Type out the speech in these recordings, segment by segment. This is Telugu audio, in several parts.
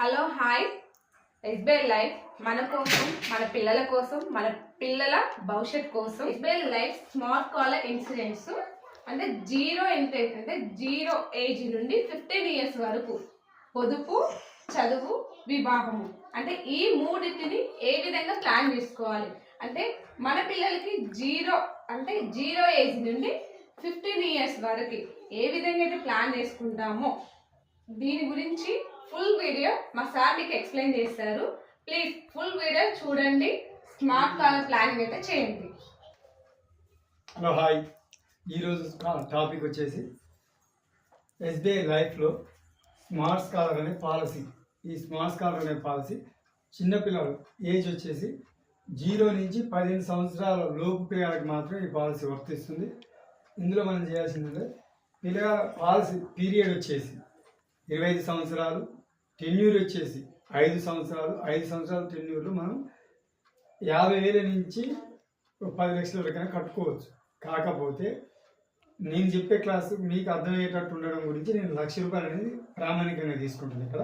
Hello hi. ఎస్బీఐ లైఫ్ మన కోసం, మన పిల్లల కోసం, మన పిల్లల భవిష్యత్ కోసం SBI life smart scholar insurance అంటే జీరో ఏజ్ నుండి 15 ఇయర్స్ వరకు పొదుపు, చదువు, వివాహము అంటే ఈ మూడింటిని ఏ విధంగా ప్లాన్ చేసుకోవాలి అంటే మన పిల్లలకి జీరో ఏజ్ నుండి 15 ఇయర్స్ వరకు ఏ విధంగా అయితే ప్లాన్ చేసుకుంటామో దీని గురించి ఫుల్ వీడియో మా సార్ మీకు ఎక్స్ప్లెయిన్ చేస్తారు. ప్లీజ్ ఫుల్ వీడియో చూడండి, స్మార్ట్ కాలర్ ప్లానింగ్ అయితే చేయండి. Hello hi. ఈరోజు టాపిక్ వచ్చేసి ఎస్బీఐ లైఫ్లో స్మార్ట్ స్కాలర్ అనే పాలసీ. ఈ స్మార్ట్ స్కాలర్ అనే పాలసీ చిన్నపిల్లలు ఏజ్ వచ్చేసి 0 నుంచి 15 సంవత్సరాల లోపు పిల్లలకి మాత్రం ఈ పాలసీ వర్తిస్తుంది. ఇందులో మనం చేయాల్సిందంటే పిల్లల పాలసీ పీరియడ్ వచ్చేసి 25 సంవత్సరాలు, టెన్యూర్ వచ్చేసి 5 సంవత్సరాలు. 5 సంవత్సరాల టెన్యూర్లో మనం 50,000 నుంచి 10 లక్షల వరకైనా కట్టుకోవచ్చు. కాకపోతే నేను చెప్పే క్లాసు మీకు అర్థమయ్యేటట్టు ఉండడం గురించి నేను ₹1,00,000 అనేది ప్రామాణికంగా తీసుకుంటాను. ఇక్కడ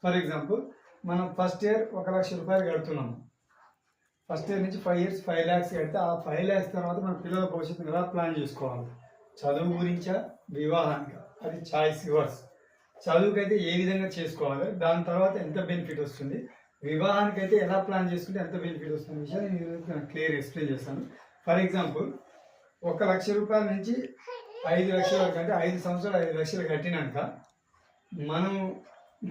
ఫర్ ఎగ్జాంపుల్ మనం ఫస్ట్ ఇయర్ ₹1,00,000 కడుతున్నాము. ఫస్ట్ ఇయర్ నుంచి 5 ఇయర్స్ 5 lakhs కడితే ఆ 5 lakhs తర్వాత మన పిల్లల భవిష్యత్తుని ఎలా ప్లాన్ చేసుకోవాలి, చదువు గురించా వివాహానికి, అది చాయిస్ యువర్స్. చదువుకైతే ఏ విధంగా చేసుకోవాలి, దాని తర్వాత ఎంత బెనిఫిట్ వస్తుంది, వివాహానికి అయితే ఎలా ప్లాన్ చేసుకుంటే ఎంత బెనిఫిట్ వస్తుంది విషయాన్ని నేను క్లియర్ ఎక్స్ప్లెయిన్ చేస్తాను. ఫర్ ఎగ్జాంపుల్ ₹1,00,000 నుంచి 5 లక్షల వరకు అంటే 5 సంవత్సరాలు 5 లక్షలు కట్టినాక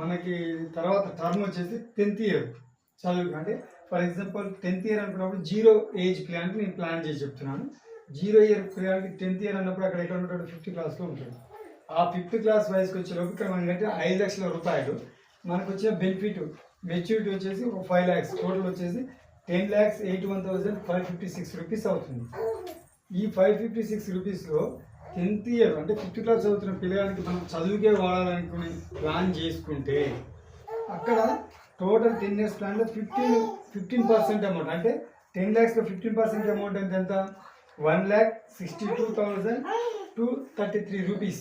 మనకి తర్వాత టర్మ్ వచ్చేసి 10th ఇయర్ చదువుకు. అంటే ఫర్ ఎగ్జాంపుల్ 10th ఇయర్ అనుకున్నప్పుడు జీరో ఏజ్ ప్లాన్కి నేను ప్లాన్ చేసి చెప్తున్నాను. 0 ఇయర్ ప్లాన్కి 10th ఇయర్ అన్నప్పుడు అక్కడ ఎక్కడ ఉంటాడు, 5th క్లాస్లో ఉంటాడు. ఆ 5th క్లాస్ వయసుకి వచ్చేలోపు ఇక్కడ మనం కట్టిన ₹5 లక్షలు మనకు వచ్చిన బెనిఫిట్ మెచ్యూరిటీ వచ్చేసి ఒక 5 lakhs, టోటల్ వచ్చేసి ₹10,81,556 అవుతుంది. ఈ ₹556లో 10th ఇయర్ అంటే 5th క్లాస్ చదువుతున్న పిల్లగానికి మనం చదువుకే వాడాలనుకుని ప్లాన్ చేసుకుంటే అక్కడ టోటల్ 10 years ప్లాన్లో 15% అమౌంట్ అంటే 10 lakhsలో 15% అమౌంట్ అంటే ఎంత, ₹1,62,233.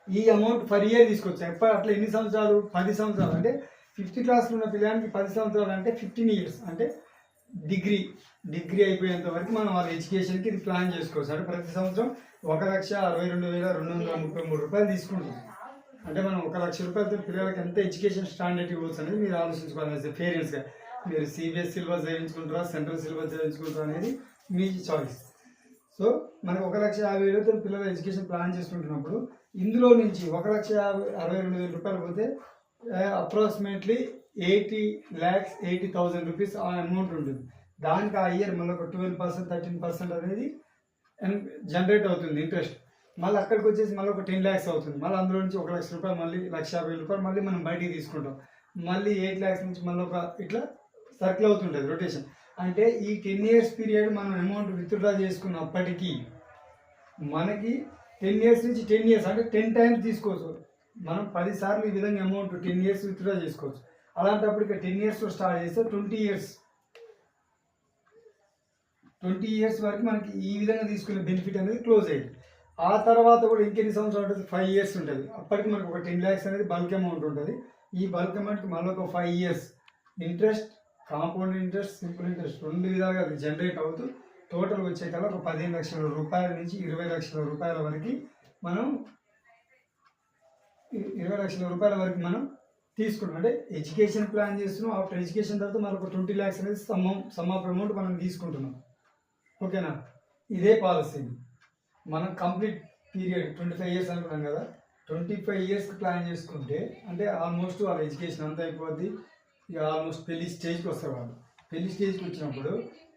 ఈ అమౌంట్ పర్ ఇయర్ తీసుకొచ్చాం. అట్లా ఎన్ని సంవత్సరాలు, 10 సంవత్సరాలు. అంటే 5th క్లాస్లో ఉన్న పిల్లలకి 10 సంవత్సరాలు అంటే 15 years అంటే డిగ్రీ అయిపోయేంత వరకు మనం వాళ్ళ ఎడ్యుకేషన్కి ఇది ప్లాన్ చేసుకోవచ్చు. అంటే ప్రతి సంవత్సరం ₹1,62,233 తీసుకుంటాం. అంటే మనం ₹1,00,000 పిల్లలకి ఎంత ఎడ్యుకేషన్ స్టాండర్డ్ ఇవ్వచ్చు అనేది మీరు ఆలోచించుకోవాలి. పేరెంట్స్గా మీరు CBSE సిలబస్ చదివించుకుంటారా, సెంట్రల్ సిలబస్ చదివించుకుంటారా అనేది మీ చాయిస్. సో మనకు ₹1,50,000 పిల్లల ఎడ్యుకేషన్ ప్లాన్ చేసుకుంటున్నప్పుడు ఇందులో నుంచి ₹1,62,000 పోతే అప్రాక్సిమేట్లీ ₹80,80,000 ఆ అమౌంట్ ఉంటుంది. దానికి ఆ ఇయర్ మళ్ళీ ఒక 12% 13% అనేది జనరేట్ అవుతుంది ఇంట్రెస్ట్. మళ్ళీ అక్కడికి వచ్చేసి మళ్ళీ ఒక 10 lakhs అవుతుంది. మళ్ళీ అందులో నుంచి ₹1,00,000 మళ్ళీ ₹1,50,000 మళ్ళీ మనం బయటికి తీసుకుంటాం. మళ్ళీ 8 lakhs నుంచి మళ్ళీ ఒక ఇట్లా సర్కిల్ అవుతుంటుంది రొటేషన్. అంటే ఈ 10 years పీరియడ్ మనం అమౌంట్ విత్డ్రా చేసుకున్నప్పటికీ మనకి 10 years నుంచి 10 years అంటే 10 times తీసుకోవచ్చు. మనం 10 సార్లు ఈ విధంగా అమౌంట్ 10 years విత్డ్రా చేసుకోవచ్చు. అలాంటప్పుడు ఇక 10 yearsలో స్టార్ట్ చేస్తే 20 years వరకు మనకి ఈ విధంగా తీసుకునే బెనిఫిట్ అనేది క్లోజ్ అయ్యింది. ఆ తర్వాత కూడా ఇంకెన్ని సంవత్సరాలు ఉంటుంది, 5 years ఉంటుంది. అప్పటికి మనకు ఒక 10 lakhs అనేది బల్క్ అమౌంట్ ఉంటుంది. ఈ బల్క్ అమౌంట్కి మళ్ళీ ఒక 5 years interest, compound interest, simple interest 2 విధాలుగా అది జనరేట్ అవుతూ టోటల్ వచ్చే కల్లా ఒక ₹15 లక్షల నుంచి ₹20 లక్షల వరకు మనం ₹20 లక్షల వరకు మనం తీసుకున్నాం. అంటే ఎడ్యుకేషన్ ప్లాన్ చేస్తున్నాం. ఆఫ్టర్ ఎడ్యుకేషన్ తర్వాత మనకు 20 lakhs అనేది సమ్ ఆఫ్ అమౌంట్ మనం తీసుకుంటున్నాం. ఓకేనా? ఇదే పాలసీ మనం కంప్లీట్ పీరియడ్ 25 years అనుకున్నాం కదా. 25 yearsకి ప్లాన్ చేసుకుంటే అంటే ఆల్మోస్ట్ వాళ్ళ ఎడ్యుకేషన్ అంతా అయిపోద్ది. ఇక ఆల్మోస్ట్ పెళ్లి స్టేజ్కి వస్తారు వాళ్ళు. పెళ్లి స్టేజ్కి వచ్చినప్పుడు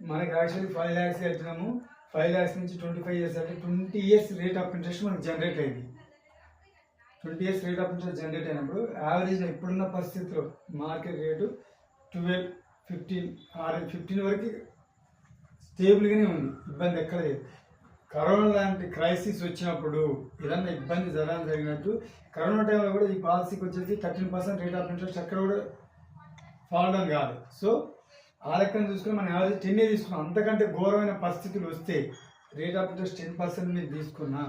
మనకి యాక్చువల్లీ 5 lakhs కట్టినాము. 5 lakhs నుంచి 25 years అంటే 20 years రేట్ ఆఫ్ ఇంట్రెస్ట్ మనకు జనరేట్ అయింది. 20 years rate of interest generate అయినప్పుడు యావరేజ్ ఇప్పుడున్న పరిస్థితిలో మార్కెట్ రేటు 12, 15 వరకు స్టేబుల్గానే ఉంది. ఇబ్బంది ఎక్కడ లేదు. కరోనా లాంటి క్రైసిస్ వచ్చినప్పుడు ఏదన్నా ఇబ్బంది జరిగినట్టు కరోనా టైంలో కూడా ఈ పాలసీకి వచ్చేసి 13% రేట్ ఆఫ్ ఇంట్రెస్ట్ అక్కడ కూడా ఫాల్ డౌన్ కాదు. సో ఆ లెక్కను చూసుకుని మనం యావరేజ్ 10 తీసుకున్నాం. అంతకంటే ఘోరమైన పరిస్థితులు వస్తే రేట్ ఆఫ్ ఇంట్రెస్ట్ 10% మీద తీసుకున్నా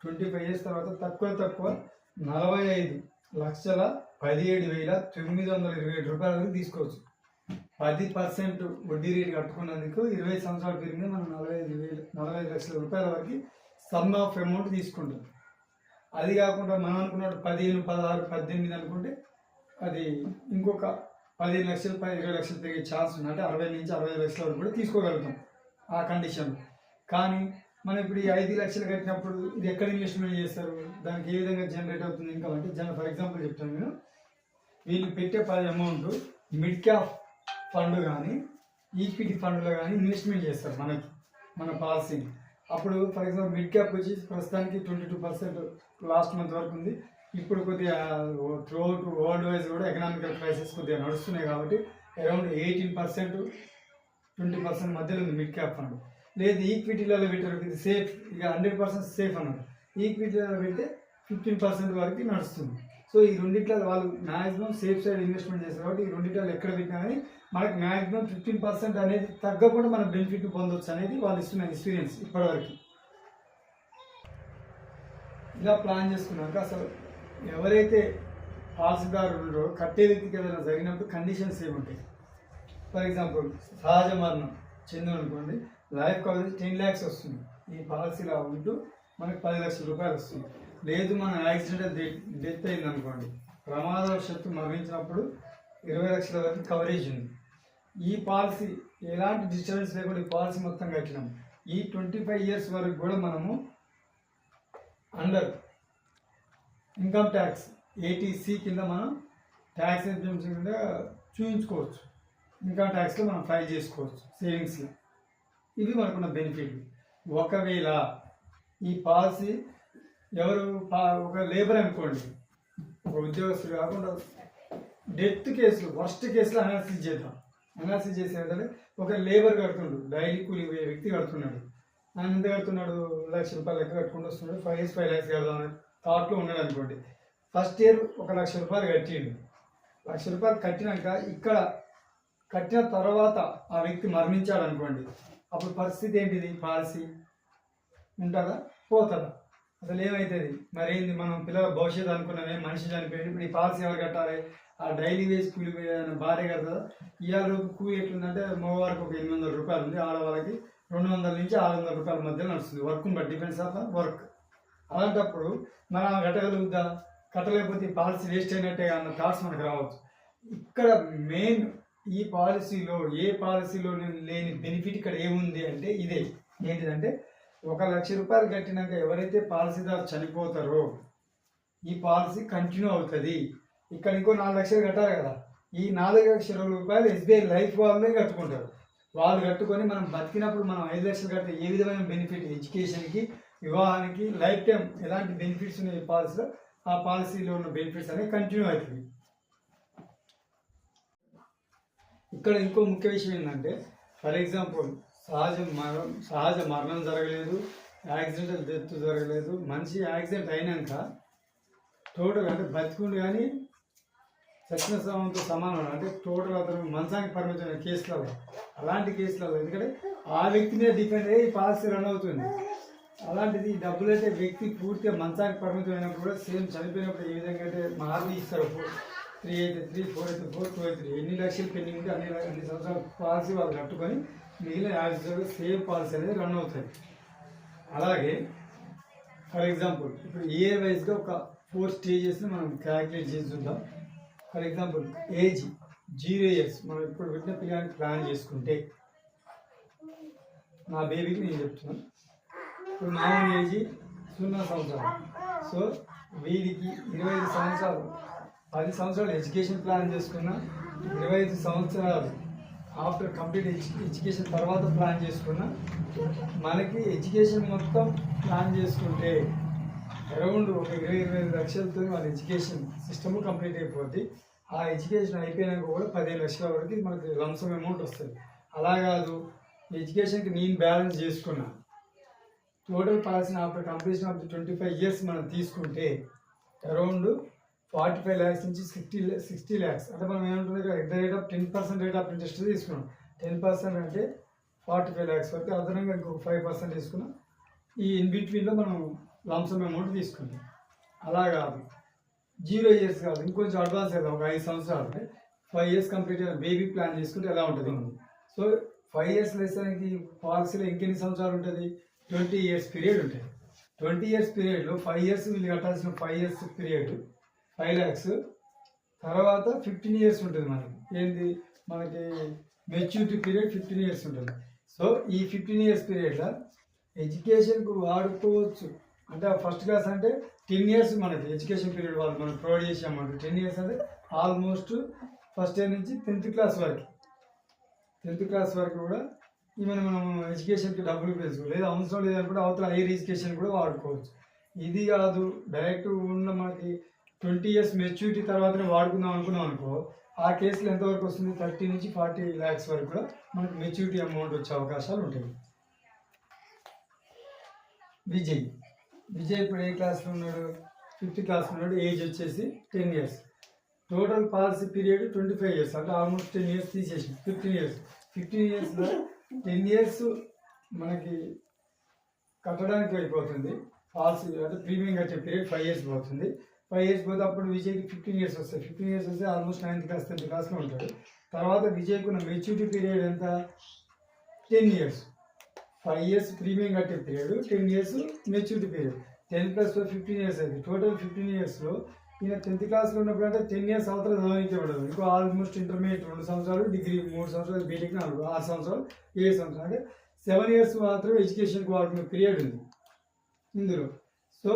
25 years తర్వాత తక్కువ 45 లక్షల 17,927 వరకు తీసుకోవచ్చు. 10% వడ్డీ రేటు కట్టుకున్నందుకు 20 సంవత్సరాల పీరియడ్ మనం 45 లక్షల రూపాయల వరకు సమ్ ఆఫ్ అమౌంట్ తీసుకుంటాం. అది కాకుండా మనం అనుకున్నట్టు 15, 16, 18 అనుకుంటే అది ఇంకొక 15 లక్షలు 20 లక్షలు పెరిగే ఛాన్స్ ఉంది. అంటే 60 నుంచి 65 లక్షల వరకు కూడా తీసుకోగలుగుతాం ఆ కండిషన్. కానీ మనం ఇప్పుడు ఈ 5 లక్షలు కట్టినప్పుడు ఇది ఎక్కడ ఇన్వెస్ట్మెంట్ చేస్తారు, దానికి ఏ విధంగా జనరేట్ అవుతుంది ఇన్కమ్ అంటే ఫర్ ఎగ్జాంపుల్ చెప్తాను నేను. వీళ్ళు పెట్టే అమౌంట్ మిడ్ క్యాప్ ఫండ్ కానీ ఈక్విటీ ఫండ్లో కానీ ఇన్వెస్ట్మెంట్ చేస్తారు మన పాలసీని. అప్పుడు ఫర్ ఎగ్జాంపుల్ మిడ్ క్యాప్ వచ్చి ప్రస్తుతానికి 22% లాస్ట్ మంత్ వరకు ఉంది. ఇప్పుడు కొద్దిగా త్రూఅవుట్ వరల్డ్ వైజ్ కూడా ఎకనామికల్ క్రైసిస్ కొద్దిగా నడుస్తున్నాయి కాబట్టి అరౌండ్ 18%, 20% మధ్యలో ఉంది మిడ్ క్యాప్ ఫండ్. లేదు ఈక్విటీలలో పెట్టారు, ఇది సేఫ్, ఇక 100% సేఫ్ అన్నారు. ఈక్విటీలలో పెడితే 15% వరకు నడుస్తుంది. సో ఈ రెండిట్లో వాళ్ళు మ్యాక్సిమం సేఫ్ సైడ్ ఇన్వెస్ట్మెంట్ చేస్తారు కాబట్టి ఈ రెండిట్లో ఎక్కడ పెట్టినా కానీ మనకి మ్యాక్సిమం 15% అనేది తగ్గకుండా మనం బెనిఫిట్ పొందవచ్చు అనేది వాళ్ళు ఇస్తున్న ఎక్స్పీరియన్స్ ఇప్పటివరకు. ఇలా ప్లాన్ చేసుకున్నాక అసలు ఎవరైతే పాలసీదారులు ఉన్నారో కట్టే వ్యక్తికి ఏదైనా జరిగినప్పుడు కండిషన్స్ ఏముంటాయి. ఫర్ ఎగ్జాంపుల్ సహజ మరణం చెందిన అనుకోండి, లైఫ్ కవరేజ్ 10 lakhs వస్తుంది. ఈ పాలసీలో ఉంటూ మనకి 10 లక్షల రూపాయలు వస్తుంది. లేదు మన యాక్సిడెంటల్ డెత్ అయింది అనుకోండి, ప్రమాదవశాత్తు మరణించినప్పుడు 20 లక్షల వరకు కవరేజ్ ఉంది. ఈ పాలసీ ఎలాంటి డిస్టర్బెన్స్ లేకుండా ఈ పాలసీ మొత్తం కట్టినాం. ఈ 25 years వరకు కూడా మనము అండర్ ఇన్కమ్ ట్యాక్స్ 80C కింద మనం ట్యాక్స్ ఎగ్జామ్షన్ కింద చూపించుకోవచ్చు. ఇన్కమ్ ట్యాక్స్లో మనం ఫైల్ చేసుకోవచ్చు సేవింగ్స్లో. ఇవి మనకున్న బెనిఫిట్. ఒకవేళ ఈ పాలసీ ఎవరు ఒక లేబర్ అనుకోండి, ఒక ఉద్యోగస్తులు కాకుండా డెత్ కేసులు వర్స్ట్ కేసులో అనాలిసిస్ చేద్దాం. అనాలిసిస్ చేసేదంటే ఒక లేబర్ కడుతున్నాడు, డైలీ కూలి పోయే వ్యక్తి కడుతున్నాడు. ఆయన ఎంత కడుతున్నాడు, 1 లక్ష రూపాయలు లెక్క కట్టుకుంటూ వస్తున్నాడు. 5 years 5 lakhs కడదాం థాట్లో ఉన్నాడు అనుకోండి. ఫస్ట్ ఇయర్ 1 లక్ష రూపాయలు కట్టిండు. 1 లక్ష రూపాయలు కట్టినాక ఇక్కడ కట్టిన తర్వాత ఆ వ్యక్తి మరణించాడు అనుకోండి, అప్పుడు పరిస్థితి ఏంటిది, పాలసీ ఉంటుందా పోతుందా, అసలు ఏమవుతుంది మరేంది. మనం పిల్లల భవిష్యత్తు అనుకున్నామే, మనిషి చనిపోయింది, ఇప్పుడు ఈ పాలసీ ఎవరు కట్టాలి, ఆ డైలీ వేజ్ కూలి భార్య కడుతుందా. ఇవాళ కూలి ఎట్లుందంటే మగవారికి ఒక 800 రూపాయలు ఉంది, ఆడవాళ్ళకి 200 నుంచి 600 రూపాయల మధ్య నడుస్తుంది. వర్క్ని బట్టి డిపెండ్స్ ఆఫ్ వర్క్. అలాంటప్పుడు మనం కట్టగలుగుతా, కట్టలేకపోతే ఈ పాలసీ వేస్ట్ అయినట్టే అన్న థాట్స్ మనకు రావచ్చు. ఇక్కడ మెయిన్ ఈ పాలసీలో ఏ పాలసీలో లేని బెనిఫిట్ ఇక్కడ ఏముంది అంటే ఇదే. ఏంటిదంటే 1 లక్ష రూపాయలు కట్టినాక ఎవరైతే పాలసీదారు చనిపోతారో ఈ పాలసీ కంటిన్యూ అవుతుంది. ఇక్కడ ఇంకో 4 లక్షలు కట్టాలి కదా, ఈ 4 లక్షల రూపాయలు SBI లైఫ్ వాళ్ళే కట్టుకుంటారు. వాళ్ళు కట్టుకొని మనం బతికినప్పుడు మనం 5 లక్షలు కడితే ఏ విధమైన బెనిఫిట్, ఎడ్యుకేషన్కి, వివాహానికి, లైఫ్ టైం ఎలాంటి బెనిఫిట్స్ ఉన్నాయి ఈ పాలసీలో, ఆ పాలసీలో ఉన్న బెనిఫిట్స్ అనేవి కంటిన్యూ అవుతుంది. ఇక్కడ ఇంకో ముఖ్య విషయం ఏంటంటే ఫర్ ఎగ్జాంపుల్ సహజ మరణం జరగలేదు, యాక్సిడెంటల్ డెత్ జరగలేదు. మనిషి యాక్సిడెంట్ అయినాక టోటల్ అంటే బతికుండు కానీ చచ్చిన శవంతో సమానం, అంటే టోటల్ అతను మంచానికి పరిమితమైన కేసులలో, అలాంటి కేసులలో ఎందుకంటే ఆ వ్యక్తి మీద డిపెండ్ అయ్యి ఈ పాలసీ రన్ అవుతుంది. అలాంటిది డబ్బులు అయితే వ్యక్తి పూర్తిగా మంచానికి పరిమితమైనప్పుడు కూడా సేమ్ చనిపోయినప్పుడు ఏ విధంగా అయితే మార్పు ఇస్తారు, 3 అయితే 3, 4 అయితే 4, 2 అయితే 3, ఎన్ని లక్షలు పెండింగ్ ఉంటే అన్ని సంవత్సరాల పాలసీ వాళ్ళు కట్టుకొని మిగిలిన యాక్సిడెంట్ సేమ్ పాలసీ అనేది రన్ అవుతుంది. అలాగే ఫర్ ఎగ్జాంపుల్ ఇప్పుడు ఇయర్ వైజ్గా ఒక 4 stagesని మనం క్యాలిక్యులేట్ చేసి చూద్దాం. ఫర్ ఎగ్జాంపుల్ ఏజ్ 0 years మనం ఇప్పుడు పెట్టిన పిల్లలకి ప్లాన్ చేసుకుంటే, నా బేబీకి నేను చెప్తున్నాను, ఇప్పుడు మామూలు ఏజ్ 0 సంవత్సరాలు. సో వీడికి 25 సంవత్సరాలు, 10 సంవత్సరాలు ఎడ్యుకేషన్ ప్లాన్ చేసుకున్నా, 25 సంవత్సరాలు ఆఫ్టర్ కంప్లీట్ ఎడ్యుకేషన్ తర్వాత ప్లాన్ చేసుకున్నా, మనకి ఎడ్యుకేషన్ మొత్తం ప్లాన్ చేసుకుంటే అరౌండ్ ఒక 20-25 లక్షలతో వాళ్ళ ఎడ్యుకేషన్ సిస్టమ్ కంప్లీట్ అయిపోద్ది. ఆ ఎడ్యుకేషన్ అయిపోయినాక కూడా 15 లక్షల వరకు మనకి లంసమ్ అమౌంట్ వస్తుంది. అలా కాదు, ఎడ్యుకేషన్కి నేను బ్యాలెన్స్ చేసుకున్నా, total policy after completion of 25 years మనం తీసుకుంటే అరౌండ్ 45 lakhs నుంచి 60 lakhs. అంటే మనం ఏమంటుంది ఇక్కడ at the rate of 10% rate of interest తీసుకున్నాం. 10% అంటే 45 lakhs వరకు, అదనంగా ఇంకొక 5% తీసుకున్నాం. ఈ ఇన్ బిట్వీన్లో మనం లంసమ్ అమౌంట్ తీసుకుంటాం. అలా కాదు, 0 ఇయర్స్ కాదు, ఇంకొంచెం అడ్వాన్స్ అవుతాం, ఒక 5 సంవత్సరాలు అంటే 5 ఇయర్స్ కంప్లీట్ అయిన బేబీ ప్లాన్ చేసుకుంటే ఎలా ఉంటుంది మనకి. సో 5 ఇయర్స్ లెసన్కి పాలసీలో ఇంకెన్ని సంవత్సరాలు ఉంటుంది, 20 ఇయర్స్ పీరియడ్ ఉంటుంది. 20 ఇయర్స్ పీరియడ్లో 5 ఇయర్స్ వీళ్ళు కట్టాల్సిన 5 ఇయర్స్ పీరియడ్ 5 lakhs, తర్వాత 15 ఇయర్స్ ఉంటుంది మనకి. ఏంది మనకి మెచ్యూరిటీ పీరియడ్ 15 ఇయర్స్ ఉంటుంది. సో ఈ 15 ఇయర్స్ పీరియడ్లో ఎడ్యుకేషన్కు వాడుకోవచ్చు. అంటే ఫస్ట్ క్లాస్ అంటే 10 ఇయర్స్ మనకి ఎడ్యుకేషన్ పీరియడ్ వాళ్ళు మనం ప్రొవైడ్ చేసే అమౌంట్ 10 ఇయర్స్ అంటే ఆల్మోస్ట్ ఫస్ట్ ఇయర్ నుంచి 10th క్లాస్ వరకు. 10th క్లాస్ వరకు కూడా ఈవెన్ మనం ఎడ్యుకేషన్కి డబ్బులు వేసుకోవాలి, లేదా అవసరం లేదనుకుంటే అవతల హైయర్ ఎడ్యుకేషన్ కూడా వాడుకోవచ్చు. ఇది కాదు, డైరెక్ట్ ఉన్న మనకి 20 ఇయర్స్ మెచ్యూరిటీ తర్వాతనే వాడుకుందాం అనుకున్నాం అనుకో, ఆ కేసులో ఎంతవరకు వస్తుంది, 30 నుంచి 40 lakhs వరకు కూడా మనకి మెచ్యూరిటీ అమౌంట్ వచ్చే అవకాశాలు ఉంటాయి. విజయ్ ఇప్పుడు ఏ క్లాస్లో ఉన్నాడు, 5th క్లాస్లో ఉన్నాడు, ఏజ్ వచ్చేసి 10 years. Total policy period 25 years, అంటే ఆల్మోస్ట్ 10 ఇయర్స్ తీసేసి 15 ఇయర్స్. 15 ఇయర్స్లో 10 ఇయర్స్ మనకి కట్టడానికి అయిపోతుంది పాలసీ, అంటే ప్రీమియం కట్టే పీరియడ్ 5 ఇయర్స్ పోతుంది. 5 ఇయర్స్ పోతే అప్పుడు విజయ్కి 15 ఇయర్స్ వస్తాయి. 15 ఇయర్స్ వస్తే ఆల్మోస్ట్ 9th క్లాస్ 10th క్లాస్లో ఉంటాడు. తర్వాత విజయ్కి ఉన్న మెచ్యూరిటీ పీరియడ్ ఎంత, 10 ఇయర్స్. 5 ఇయర్స్ ప్రీమియం కట్టే period, 10 years maturity period. 10 + 15 years అయింది. టోటల్ 15 ఇయర్స్లో ఈయన 10th క్లాస్లో ఉన్నప్పుడు అంటే 10 ఇయర్స్ అవతల చదవనికే ఉండదు. ఇంకో ఆల్మోస్ట్ ఇంటర్మీడియట్ 2 సంవత్సరాలు, డిగ్రీ 3 సంవత్సరాలు, బీటెక్ 6 సంవత్సరాలు, 7 సంవత్సరాలు, అంటే 7 ఇయర్స్ మాత్రమే ఎడ్యుకేషన్కి వాడుకునే పీరియడ్ ఉంది ఇందులో. సో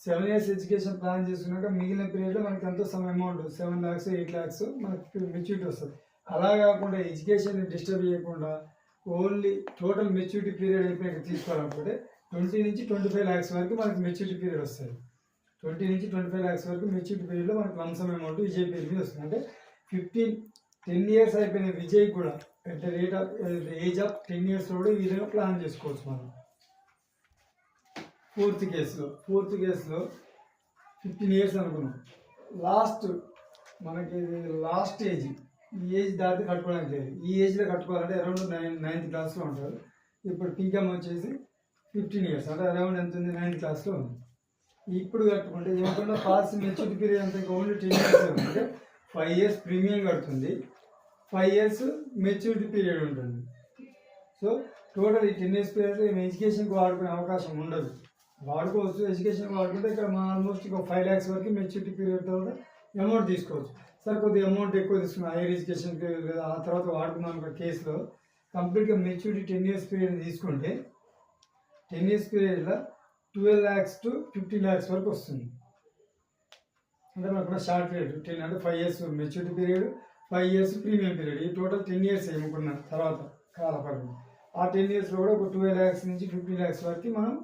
7 ఇయర్స్ ఎడ్యుకేషన్ ప్లాన్ చేసుకున్నాక మిగిలిన పీరియడ్లో మనకి ఎంతో సమ్ అమౌంట్ 7 lakhs 8 lakhs మనకి మెచ్యూరిటీ వస్తుంది. అలా కాకుండా ఎడ్యుకేషన్ డిస్టర్బ్ చేయకుండా ఓన్లీ టోటల్ మెచ్యూరిటీ పీరియడ్ అయిపోయాక తీసుకోవాలనుకుంటే 20 నుంచి 25 lakhs వరకు మనకి మెచ్యూరిటీ పీరియడ్ వస్తుంది. 20 నుంచి 25 lakhs వరకు మెచ్యూరిటీ పీరియడ్లో మనకి లంసమ్ అమౌంట్ విజయ్ పేరు మీద వస్తుంది. అంటే 10 ఇయర్స్ అయిపోయిన విజయ్ కూడా at the rate of age of 10 ఇయర్స్లో కూడా ఈ విధంగా ప్లాన్ చేసుకోవచ్చు మనం. ఫోర్త్ కేసులో 15 ఇయర్స్ అనుకున్నాం. మనకి లాస్ట్ ఏజ్, ఈ ఏజ్ దాటి కట్టుకోవడానికి లేదు. ఈ ఏజ్లో కట్టుకోవాలంటే అరౌండ్ 9th క్లాస్లో ఉంటారు. ఇప్పుడు పింకమ్ వచ్చేసి 15 ఇయర్స్, అంటే అరౌండ్ ఎంత ఉంది, 9th క్లాస్లో ఉంది. ఇప్పుడు కట్టుకుంటే ఏమన్నా పాలసీ మెచ్యూరిటీ పీరియడ్ అంతా ఓన్లీ 10 ఇయర్స్ అంటే 5 ఇయర్స్ ప్రీమియం కడుతుంది, 5 ఇయర్స్ మెచ్యూరిటీ పీరియడ్ ఉంటుంది. సో టోటల్ ఈ 10 ఇయర్స్ పీరియడ్ ఎడ్యుకేషన్కి వాడుకునే అవకాశం ఉండదు. వాడుకోవచ్చు, ఎడ్యుకేషన్ వాడుకుంటే ఇక్కడ ఆల్మోస్ట్ ఒక 5 lakhs వరకు మెచ్యూరిటీ పీరియడ్ తర్వాత అమౌంట్ తీసుకోవచ్చు. సార్ కొద్దిగా అమౌంట్ ఎక్కువ తీసుకున్నాం హైయర్ ఎడ్యుకేషన్కి, ఆ తర్వాత వాడుకున్నాం ఒక కేసులో కంప్లీట్గా మెచ్యూరిటీ 10 ఇయర్స్ పీరియడ్ తీసుకుంటే 10 ఇయర్స్ పీరియడ్లో 12 lakhs to 15 lakhs వరకు వస్తుంది. అంటే మనకు షార్ట్ పీరియడ్ 10 అంటే 5 years maturity period, 5 years premium period, ఈ టోటల్ 10 ఇయర్స్ ఏముకున్న తర్వాత కాలపరిమితి. ఆ 10 ఇయర్స్లో కూడా ఒక 12 lakhs నుంచి 15 lakhs వరకు మనం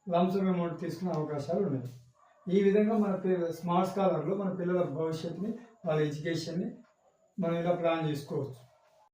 లంసమ్ అమౌంట్ తీసుకునే అవకాశాలు ఉన్నాయి. ఈ విధంగా మన స్మార్ట్ స్కాలర్లో మన పిల్లల భవిష్యత్తుని, వాళ్ళ ఎడ్యుకేషన్ని మనం ఇలా ప్లాన్ చేసుకోవచ్చు.